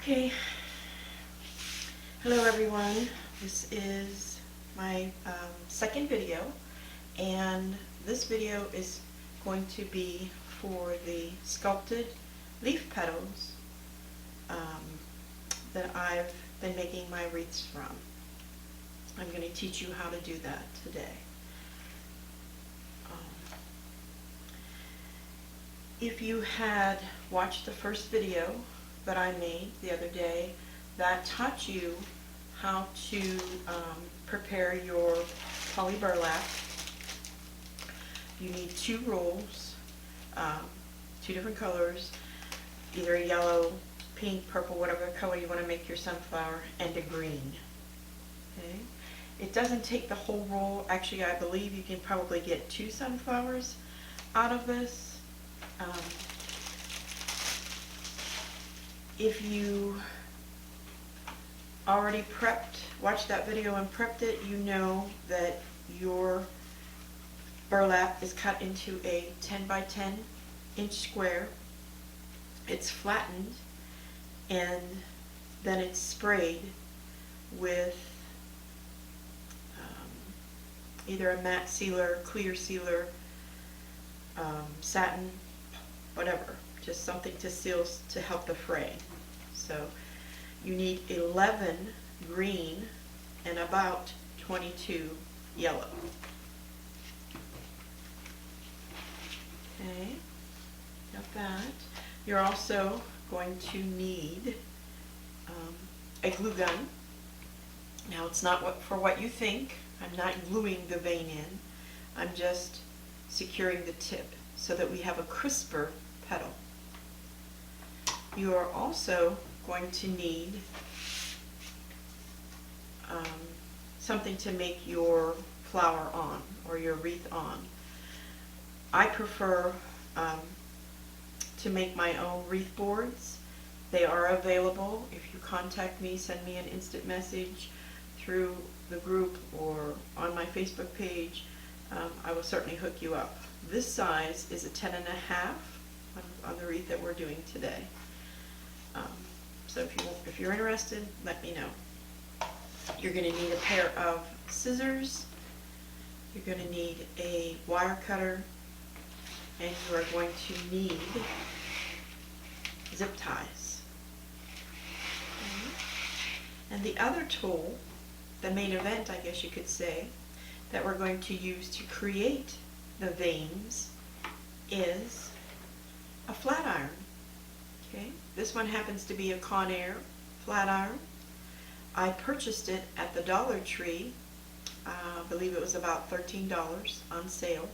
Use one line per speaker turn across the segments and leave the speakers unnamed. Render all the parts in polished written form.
Okay, hello everyone. This is my second video, and this video is going to be for the sculpted leaf petals that I've been making my wreaths from. I'm going to teach you how to do that today. If you had watched the first video that I made the other day, that taught you how to prepare your poly burlap. You need two rolls, two different colors, either a yellow, pink, purple, whatever color you want to make your sunflower, and a green. Okay? It doesn't take the whole roll. Actually, I believe you can probably get two sunflowers out of this. If you already watched that video and prepped it, you know that your burlap is cut into a 10 by 10 inch square. It's flattened and then it's sprayed with either a matte sealer, clear sealer, satin, whatever, just something to seal to help the fray. So you need 11 green and about 22 yellow. Okay, got that. You're also going to need a glue gun. Now it's not for what you think. I'm not gluing the vein in. I'm just securing the tip so that we have a crisper petal. You are also going to need something to make your flower on, or your wreath on. I prefer to make my own wreath boards. They are available. If you contact me, send me an instant message through the group or on my Facebook page, I will certainly hook you up. This size is a 10.5 on the wreath that we're doing today. So if you're interested, let me know. You're going to need a pair of scissors. You're going to need a wire cutter, and you are going to need zip ties. Okay. And the other tool, the main event, I guess you could say, that we're going to use to create the veins is a flat iron. Okay, this one happens to be a Conair flat iron. I purchased it at the Dollar Tree. I believe it was about $13 on sale.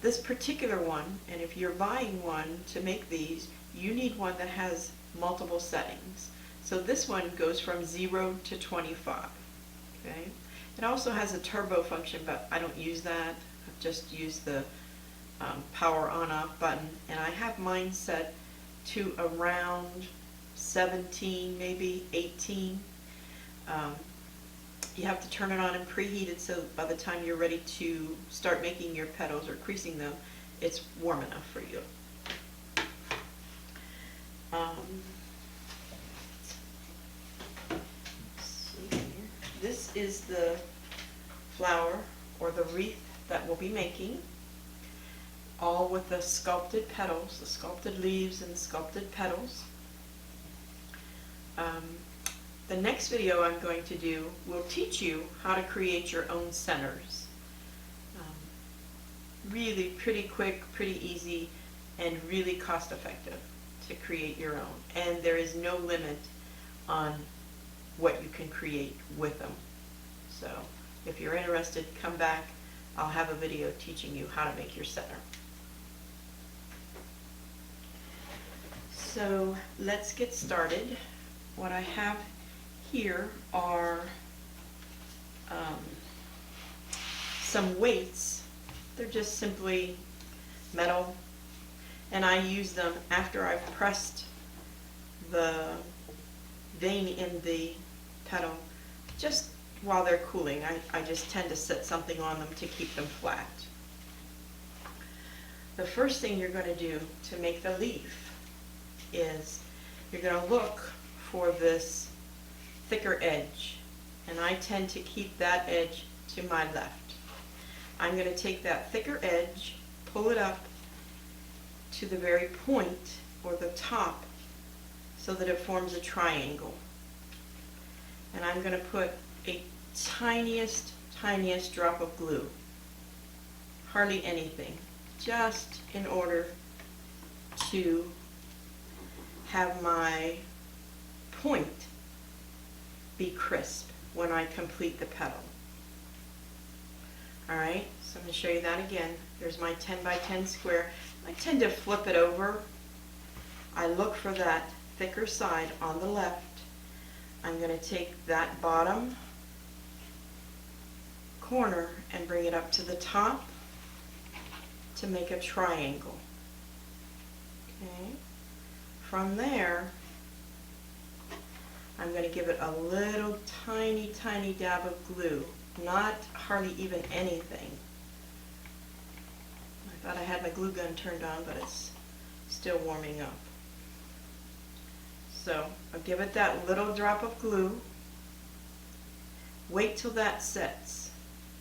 This particular one, and if you're buying one to make these, you need one that has multiple settings. So this one goes from 0 to 25. Okay, it also has a turbo function, but I don't use that. I just use the power on off button, and I have mine set to around 17, maybe 18. You have to turn it on and preheat it so by the time you're ready to start making your petals or creasing them, it's warm enough for you. This is the flower or the wreath that we'll be making, all with the sculpted petals, the sculpted leaves and the sculpted petals. The next video I'm going to do will teach you how to create your own centers. Really pretty quick, pretty easy, and really cost effective to create your own. And there is no limit on what you can create with them. So if you're interested, come back. I'll have a video teaching you how to make your center. So let's get started. What I have here are some weights. They're just simply metal, and I use them after I've pressed the vein in the petal, just while they're cooling. I just tend to set something on them to keep them flat. The first thing you're going to do to make the leaf is you're going to look for this thicker edge, and I tend to keep that edge to my left. I'm going to take that thicker edge, pull it up to the very point or the top so that it forms a triangle. And I'm going to put a tiniest drop of glue, hardly anything, just in order to have my point be crisp when I complete the petal. Alright, so I'm going to show you that again. There's my 10 by 10 square. I tend to flip it over. I look for that thicker side on the left. I'm going to take that bottom corner and bring it up to the top to make a triangle. Okay. From there, I'm going to give it a little tiny dab of glue, not hardly even anything. I thought I had my glue gun turned on, but it's still warming up. So I'll give it that little drop of glue. Wait till that sets.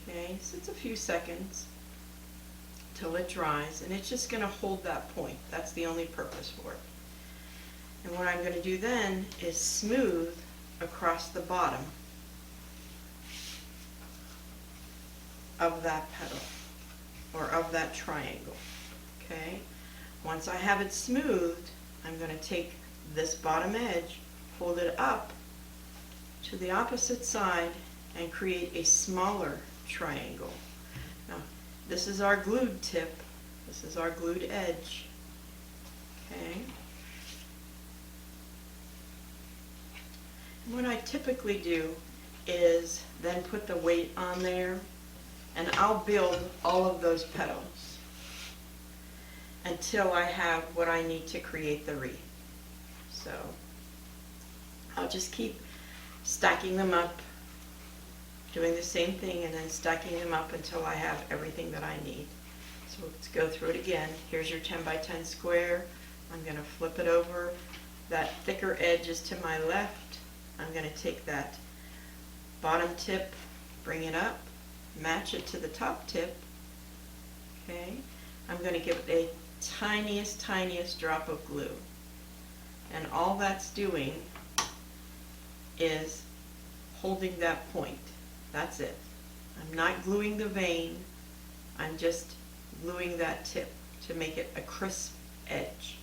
Okay, sits a few seconds till it dries, and it's just going to hold that point. That's the only purpose for it. And what I'm going to do then is smooth across the bottom of that petal, or of that triangle. Okay, once I have it smoothed, I'm going to take this bottom edge, hold it up to the opposite side, and create a smaller triangle. Now, this is our glued tip. This is our glued edge. Okay. What I typically do is then put the weight on there, and I'll build all of those petals until I have what I need to create the wreath. So I'll just keep stacking them up, doing the same thing, and then stacking them up until I have everything that I need. So let's go through it again. Here's your 10 by 10 square. I'm going to flip it over. That thicker edge is to my left. I'm going to take that bottom tip, bring it up, match it to the top tip. Okay. I'm going to give it a tiniest drop of glue. And all that's doing is holding that point. That's it. I'm not gluing the vein. I'm just gluing that tip to make it a crisp edge.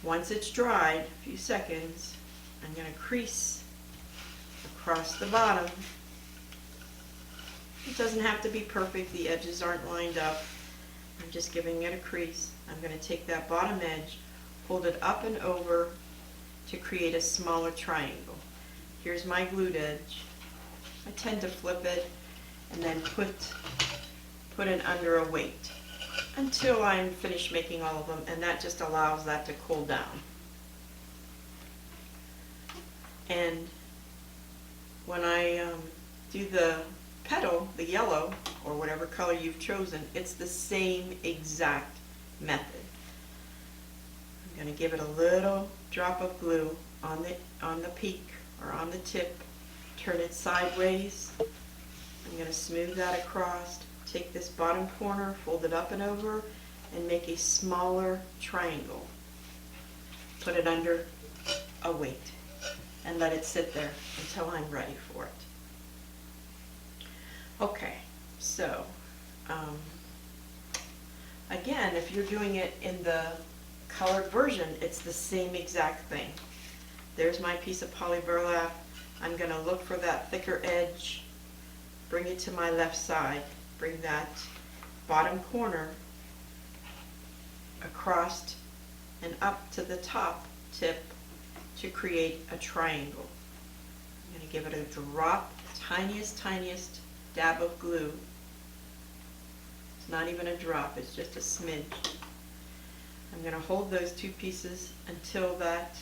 Once it's dried, a few seconds, I'm going to crease across the bottom. It doesn't have to be perfect. The edges aren't lined up. I'm just giving it a crease. I'm going to take that bottom edge, hold it up and over to create a smaller triangle. Here's my glued edge. I tend to flip it and then put it under a weight until I'm finished making all of them, and that just allows that to cool down. And when I do the petal, the yellow, or whatever color you've chosen, it's the same exact method. I'm going to give it a little drop of glue on the peak or on the tip, turn it sideways. I'm going to smooth that across, take this bottom corner, fold it up and over, and make a smaller triangle. Put it under a weight and let it sit there until I'm ready for it. Okay, so again, if you're doing it in the colored version, it's the same exact thing. There's my piece of poly burlap. I'm going to look for that thicker edge, bring it to my left side, bring that bottom corner across and up to the top tip to create a triangle. I'm going to give it a drop, tiniest dab of glue. It's not even a drop, it's just a smidge. I'm going to hold those two pieces until that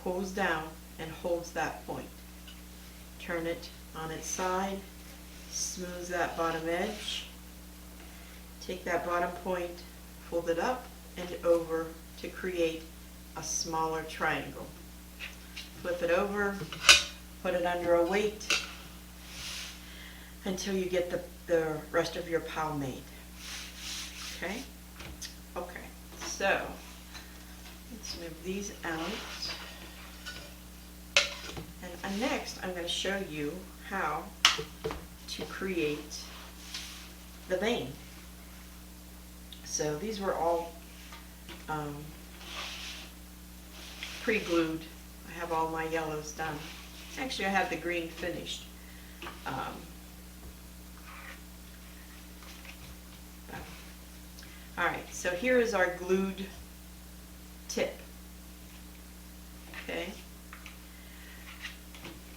cools down and holds that point. Turn it on its side, smooth that bottom edge, take that bottom point, fold it up and over to create a smaller triangle. Flip it over, put it under a weight until you get the rest of your pile made. Okay? Okay, so let's move these out. And next I'm going to show you how to create the vein. So these were all pre-glued. I have all my yellows done. Actually, I have the green finished. Alright, so here is our glued tip. Okay?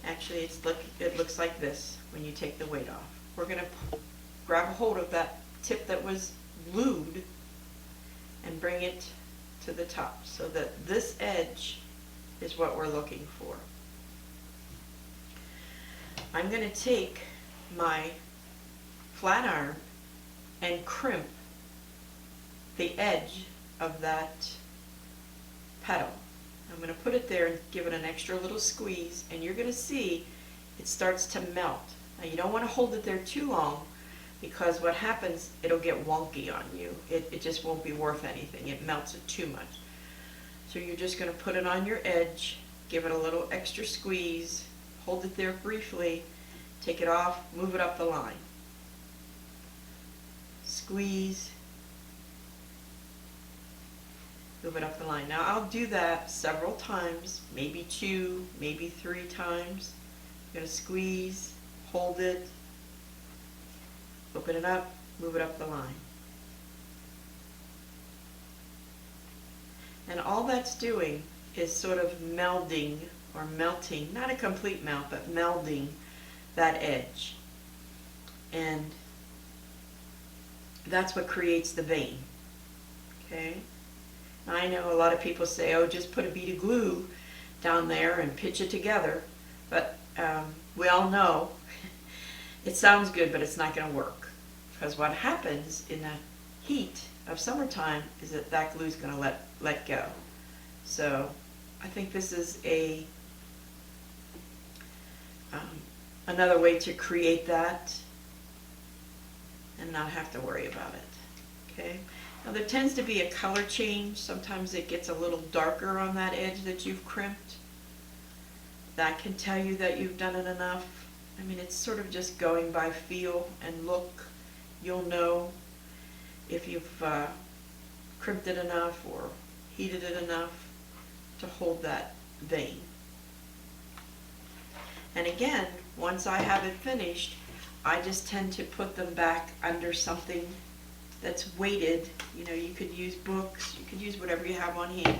Actually, it looks like this when you take the weight off. We're going to grab a hold of that tip that was glued and bring it to the top so that this edge is what we're looking for. I'm going to take my flat iron and crimp the edge of that petal. I'm going to put it there and give it an extra little squeeze, and you're going to see it starts to melt. Now you don't want to hold it there too long, because what happens, it'll get wonky on you. It just won't be worth anything. It melts it too much. So you're just going to put it on your edge, give it a little extra squeeze, hold it there briefly, take it off, move it up the line. Squeeze, move it up the line. Now I'll do that several times, maybe 2, maybe 3 times. I'm going to squeeze, hold it, open it up, move it up the line. And all that's doing is sort of melding or melting, not a complete melt, but melding that edge. And that's what creates the vein. Okay? I know a lot of people say, oh, just put a bead of glue down there and pitch it together. But we all know it sounds good, but it's not going to work. Because what happens in the heat of summertime is that that glue is going to let go. So I think this is another way to create that and not have to worry about it. Okay. Now there tends to be a color change. Sometimes it gets a little darker on that edge that you've crimped. That can tell you that you've done it enough. I mean, it's sort of just going by feel and look. You'll know if you've crimped it enough or heated it enough to hold that vein. And again, once I have it finished, I just tend to put them back under something that's weighted. You know, you could use books, you could use whatever you have on hand,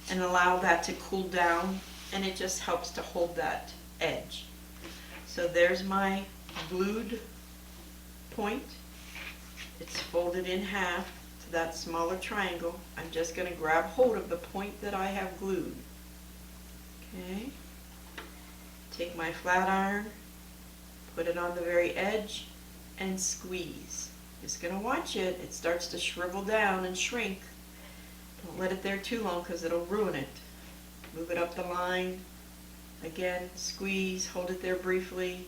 and allow that to cool down, and it just helps to hold that edge. So there's my glued point. It's folded in half to that smaller triangle. I'm just going to grab hold of the point that I have glued. Okay. Take my flat iron, put it on the very edge, and squeeze. Just going to watch it. It starts to shrivel down and shrink. Don't let it there too long because it'll ruin it. Move it up the line. Again, squeeze, hold it there briefly,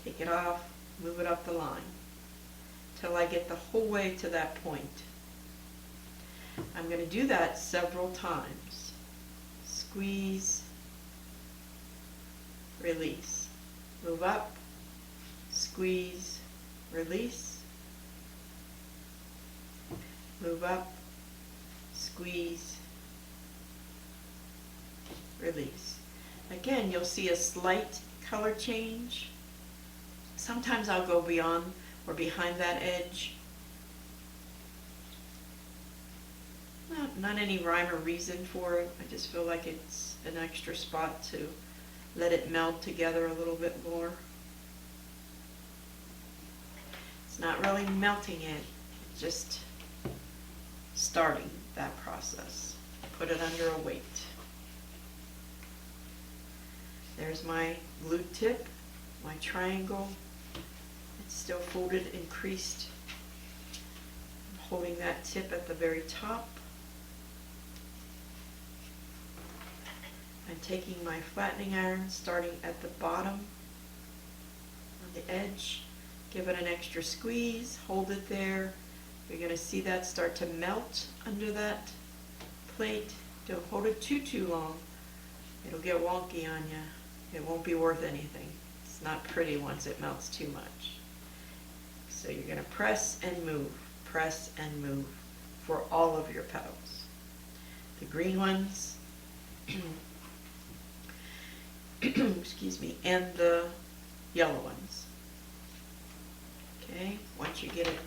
take it off, move it up the line till I get the whole way to that point. I'm going to do that several times. Squeeze, release. Move up, squeeze, release. Move up, squeeze, release. Again, you'll see a slight color change. Sometimes I'll go beyond or behind that edge. Not any rhyme or reason for it. I just feel like it's an extra spot to let it meld together a little bit more. It's not really melting it, it's just starting that process. Put it under a weight. There's my glued tip, my triangle. It's still folded and creased. I'm holding that tip at the very top. I'm taking my flattening iron, starting at the bottom on the edge. Give it an extra squeeze, hold it there. You're going to see that start to melt under that plate. Don't hold it too long. It'll get wonky on you. It won't be worth anything. It's not pretty once it melts too much. So you're going to press and move for all of your petals. The green ones, excuse me, and the yellow ones. Okay, once you get it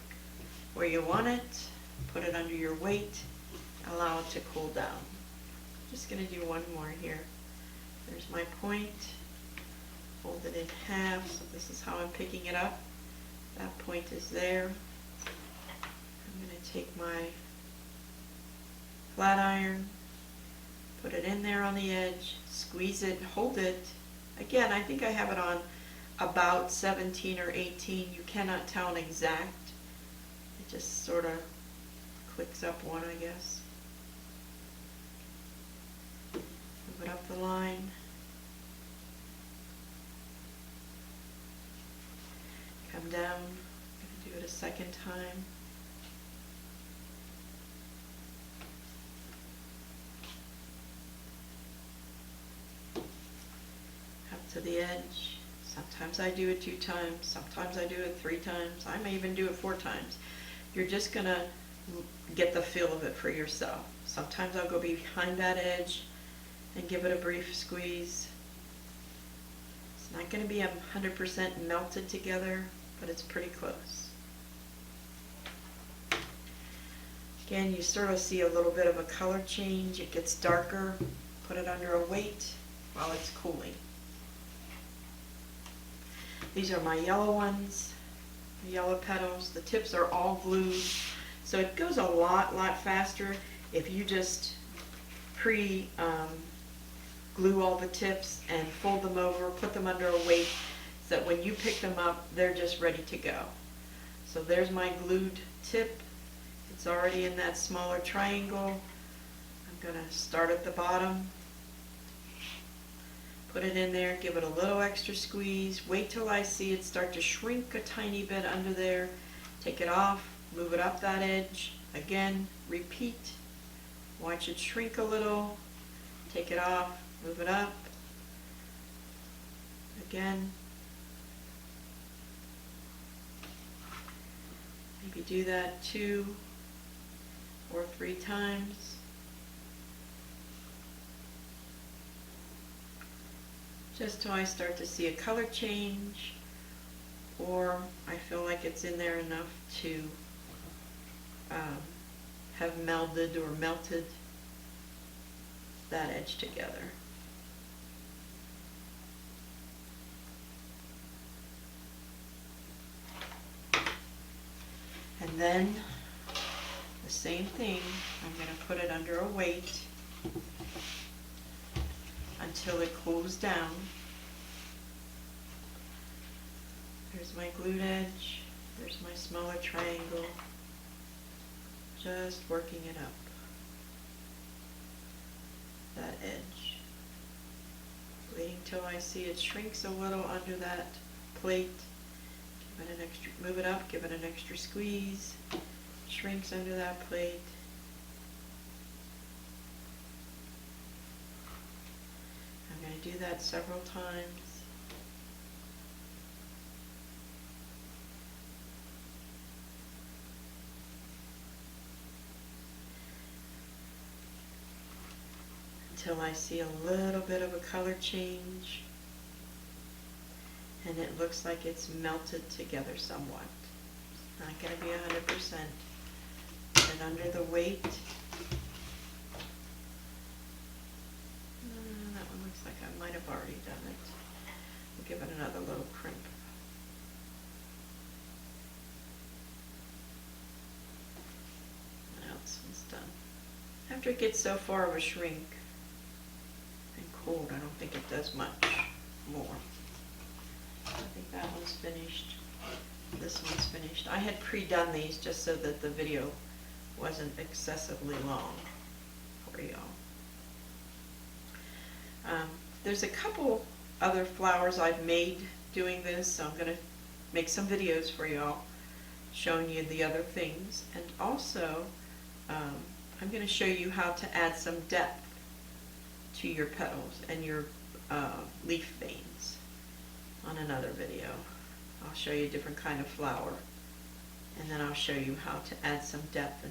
where you want it, put it under your weight, allow it to cool down. Just going to do one more here. There's my point, fold it in half, so this is how I'm picking it up. That point is there. I'm going to take my flat iron, put it in there on the edge, squeeze it, hold it. Again, I think I have it on about 17 or 18. You cannot tell an exact. It just sort of clicks up one, I guess. Move it up the line. Come down. I'm going to do it a second time. Up to the edge. Sometimes I do it 2 times, sometimes I do it 3 times, I may even do it 4 times. You're just going to get the feel of it for yourself. Sometimes I'll go behind that edge and give it a brief squeeze. It's not going to be 100% melted together, but it's pretty close. Again, you sort of see a little bit of a color change. It gets darker. Put it under a weight while it's cooling. These are my yellow ones, the yellow petals. The tips are all glued, so it goes a lot faster if you just glue all the tips and fold them over, put them under a weight, so that when you pick them up, they're just ready to go. So there's my glued tip. It's already in that smaller triangle. I'm going to start at the bottom. Put it in there, give it a little extra squeeze, wait till I see it start to shrink a tiny bit under there, take it off, move it up that edge, again, repeat, watch it shrink a little, take it off, move it up, again, maybe do that 2 or 3 times. Just till I start to see a color change, or I feel like it's in there enough to have melded or melted that edge together. And then the same thing, I'm going to put it under a weight until it cools down. There's my glued edge, there's my smaller triangle, just working it up, that edge. Waiting till I see it shrinks a little under that plate, give it an extra, move it up, give it an extra squeeze, shrinks under that plate. I'm going to do that several times. Until I see a little bit of a color change and it looks like it's melted together somewhat. It's not going to be 100%. Put it under the weight. That one looks like I might have already done it. We'll give it another little crimp. Now this one's done. After it gets so far of a shrink and cooled, I don't think it does much more. I think that one's finished. This one's finished. I had pre-done these just so that the video wasn't excessively long for y'all. There's a couple other flowers I've made doing this, so I'm going to make some videos for y'all showing you the other things. And also, I'm going to show you how to add some depth to your petals and your leaf veins on another video. I'll show you a different kind of flower, and then I'll show you how to add some depth and